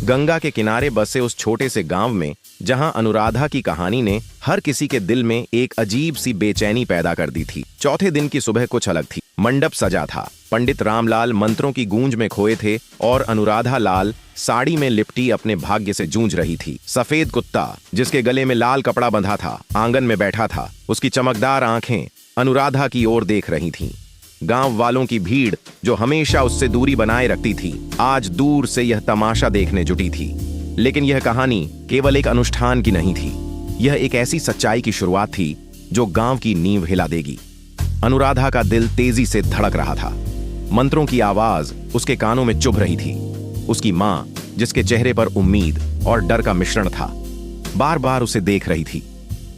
गंगा के किनारे बसे उस छोटे से गांव में जहां अनुराधा की कहानी ने हर किसी के दिल में एक अजीब सी बेचैनी पैदा कर दी थी। चौथे दिन की सुबह कुछ अलग थी। मंडप सजा था। पंडित रामलाल मंत्रों की गूंज में खोए थे और अनुराधा लाल साड़ी में लिपटी अपने भाग्य से जूझ रही थी। सफेद कुत्ता जिसके गले में लाल कपड़ा बंधा था आंगन में बैठा था। उसकी चमकदार आंखें अनुराधा की ओर देख रही थीं। गांव वालों की भीड़ जो हमेशा उससे दूरी बनाए रखती थी, आज दूर से यह तमाशा देखने जुटी थी। लेकिन यह कहानी केवल एक अनुष्ठान की नहीं थी। यह एक ऐसी सच्चाई की शुरुआत थी जो गांव की नींव हिला देगी। अनुराधा का दिल तेजी से धड़क रहा था। मंत्रों की आवाज उसके कानों में चुभ रही थी। उसकी मां, जिसके चेहरे पर उम्मीद और डर का मिश्रण था, बार बार उसे देख रही थी।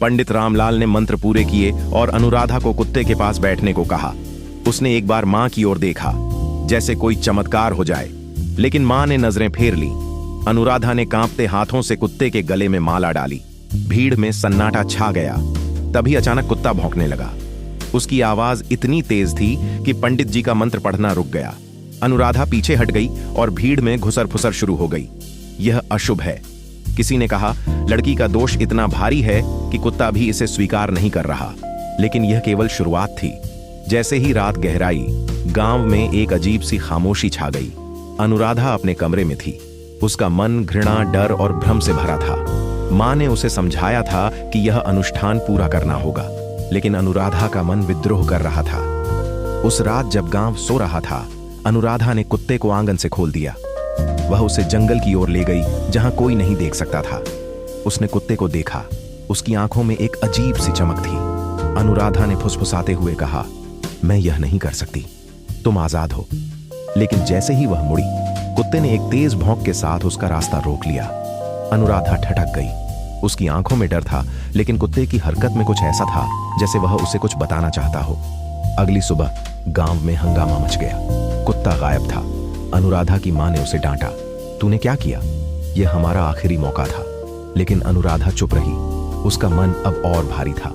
पंडित रामलाल ने मंत्र पूरे किए और अनुराधा को कुत्ते के पास बैठने को कहा। उसने एक बार मां की ओर देखा, जैसे कोई चमत्कार हो जाए, लेकिन मां ने नजरें फेर ली। अनुराधा ने कांपते हाथों से कुत्ते के गले में माला डाली। भीड़ में सन्नाटा छा गया। तभी अचानक कुत्ता भौंकने लगा। उसकी आवाज इतनी तेज थी कि पंडित जी का मंत्र पढ़ना रुक गया। अनुराधा पीछे हट गई और भीड़ में घुसर फुसर शुरू हो गई। यह अशुभ है, किसी ने कहा। लड़की का दोष इतना भारी है कि कुत्ता भी इसे स्वीकार नहीं कर रहा। लेकिन यह केवल शुरुआत थी। जैसे ही रात गहराई, गांव में एक अजीब सी खामोशी छा गई। अनुराधा अपने कमरे में थी। उसका मन घृणा, डर और भ्रम से भरा था। मां ने उसे समझाया था कि यह अनुष्ठान पूरा करना होगा, लेकिन अनुराधा का मन विद्रोह कर रहा था। उस रात जब गांव सो रहा था, अनुराधा ने कुत्ते को आंगन से खोल दिया। वह उसे जंगल की ओर ले गई, जहां कोई नहीं देख सकता था। उसने कुत्ते को देखा। उसकी आंखों में एक अजीब सी चमक थी। अनुराधा ने फुसफुसाते हुए कहा, मैं यह नहीं कर सकती, तुम आजाद हो। लेकिन जैसे ही वह मुड़ी, कुत्ते ने एक तेज भौंक के साथ उसका रास्ता रोक लिया। अनुराधा ठठक गई। उसकी आंखों में डर था, लेकिन कुत्ते की हरकत में कुछ ऐसा था जैसे वह उसे कुछ बताना चाहता हो। अगली सुबह गांव में हंगामा मच गया। कुत्ता गायब था। अनुराधा की मां ने उसे डांटा, तूने क्या किया? यह हमारा आखिरी मौका था। लेकिन अनुराधा चुप रही। उसका मन अब और भारी था।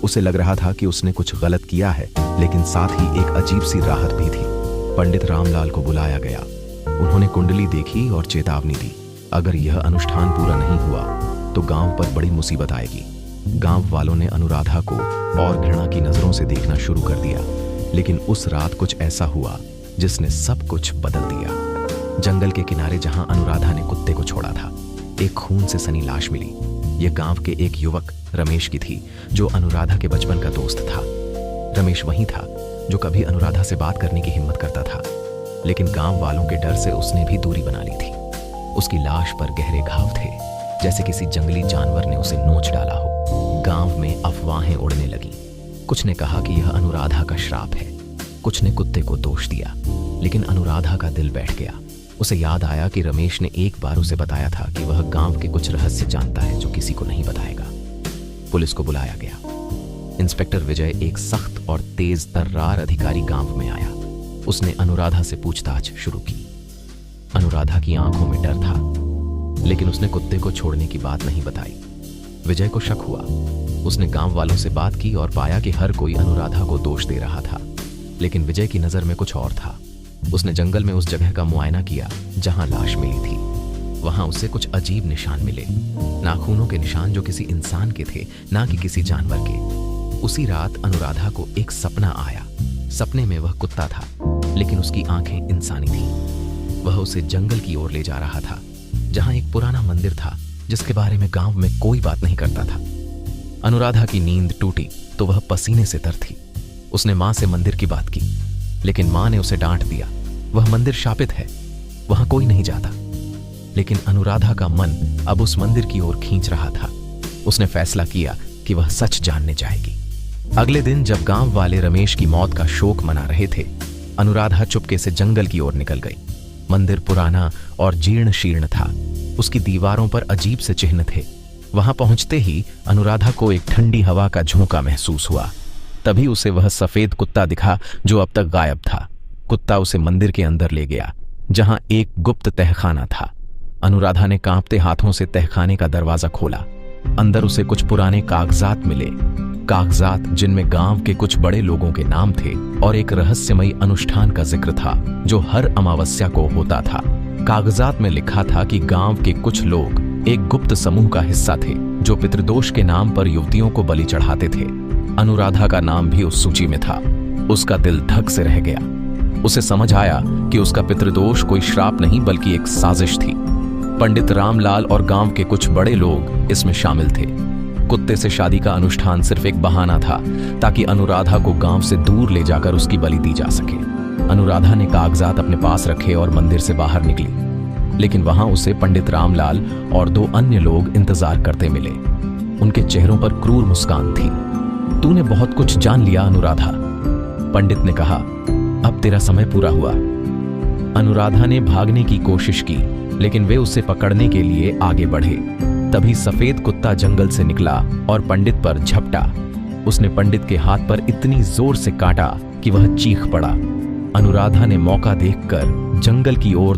उसे लग रहा था कि उसने कुछ गलत किया है, लेकिन साथ ही एक अजीब सी राहत भी थी। पंडित रामलाल को बुलाया गया। उन्होंने कुंडली देखी और चेतावनी दी, अगर यह अनुष्ठान पूरा नहीं हुआ तो गांव पर बड़ी मुसीबत आएगी। गांव वालों ने अनुराधा को और घृणा की नजरों से देखना शुरू कर दिया। लेकिन उस रात कुछ ऐसा हुआ जिसने सब कुछ बदल दिया। जंगल के किनारे जहां अनुराधा ने कुत्ते को छोड़ा था, एक खून से सनी लाश मिली। यह गांव के एक युवक रमेश की थी, जो अनुराधा के बचपन का दोस्त था। रमेश वही था जो कभी अनुराधा से बात करने की हिम्मत करता था, लेकिन गांव वालों के डर से उसने भी दूरी बना ली थी। उसकी लाश पर गहरे घाव थे, जैसे किसी जंगली जानवर ने उसे नोच डाला हो। गांव में अफवाहें उड़ने लगीं। कुछ ने कहा कि यह अनुराधा का श्राप है, कुछ ने कुत्ते को दोष दिया। लेकिन अनुराधा का दिल बैठ गया। उसे याद आया कि रमेश ने एक बार उसे बताया था कि वह गांव के कुछ रहस्य जानता है जो किसी को नहीं बताएगा। पुलिस को बुलाया गया। इंस्पेक्टर विजय, एक सख्त और तेज तर्रार अधिकारी, गांव में आया। उसने अनुराधा से पूछताछ शुरू की। अनुराधा की आंखों में डर था, लेकिन उसने कुत्ते को छोड़ने की बात नहीं बताई। विजय को शक हुआ। उसने गांव वालों से बात की और पाया कि हर कोई अनुराधा को दोष दे रहा था। लेकिन विजय की नजर में कुछ और था। उसने जंगल में उस जगह का मुआयना किया जहां लाश मिली थी। वहां उसे कुछ अजीब निशान मिले, नाखूनों के निशान जो किसी इंसान के थे, ना कि किसी जानवर के। उसी रात अनुराधा को एक सपना आया। सपने में वह कुत्ता था, लेकिन उसकी आंखें इंसानी थीं। वह उसे जंगल की ओर ले जा रहा था, जहां एक पुराना मंदिर था जिसके बारे में गांव में कोई बात नहीं करता था। अनुराधा की नींद टूटी तो वह पसीने से तर थी। उसने मां से मंदिर की बात की, लेकिन मां ने उसे डांट दिया। वह मंदिर शापित है, वहां कोई नहीं जाता। लेकिन अनुराधा का मन अब उस मंदिर की ओर खींच रहा था। उसने फैसला किया कि वह सच जानने जाएगी। अगले दिन जब गांव वाले रमेश की मौत का शोक मना रहे थे, अनुराधा चुपके से जंगल की ओर निकल गई। मंदिर पुराना और जीर्ण शीर्ण था। उसकी दीवारों पर अजीब से चिन्ह थे। वहां पहुंचते ही अनुराधा को एक ठंडी हवा का झोंका महसूस हुआ। तभी उसे वह सफेद कुत्ता दिखा जो अब तक गायब था। कुत्ता उसे मंदिर के अंदर ले गया, जहां एक गुप्त तहखाना था। अनुराधा ने कांपते हाथों से तहखाने का दरवाजा खोला। अंदर उसे कुछ पुराने कागजात मिले, कागजात जिनमें गांव के कुछ बड़े लोगों के नाम थे और एक रहस्यमयी अनुष्ठान का जिक्र था जो हर अमावस्या को होता था। कागजात में लिखा था कि गांव के कुछ लोग एक गुप्त समूह का हिस्सा थे जो पितृदोष के नाम पर युवतियों को बलि चढ़ाते थे। अनुराधा का नाम भी उस सूची में था। उसका दिल धक से रह गया। उसे समझ आया कि उसका पितृदोष कोई श्राप नहीं बल्कि एक साजिश थी। पंडित रामलाल और गांव के कुछ बड़े लोग इसमें शामिल थे। कुत्ते से शादी का अनुष्ठान सिर्फ एक बहाना था ताकि अनुराधा को गांव से दूर ले जाकर उसकी बलि दी जा सके। अनुराधा ने कागजात अपने पास रखे और मंदिर से बाहर निकली, लेकिन वहां उसे पंडित रामलाल और 2 अन्य लोग इंतजार करते मिले। उनके चेहरों पर क्रूर मुस्कान थी। तूने बहुत कुछ जान लिया अनुराधा, पंडित ने कहा। अब तेरा समय पूरा हुआ। अनुराधा ने भागने की कोशिश की, लेकिन वे उसे पकड़ने के लिए आगे बढ़े। तभी सफेद कुत्ता जंगल से निकला और पंडित पर झपटा। उसने पंडित के हाथ पर इतनी जोर से काटा कि वह चीख पड़ा। अनुराधा ने मौका देखकर जंगल की ओर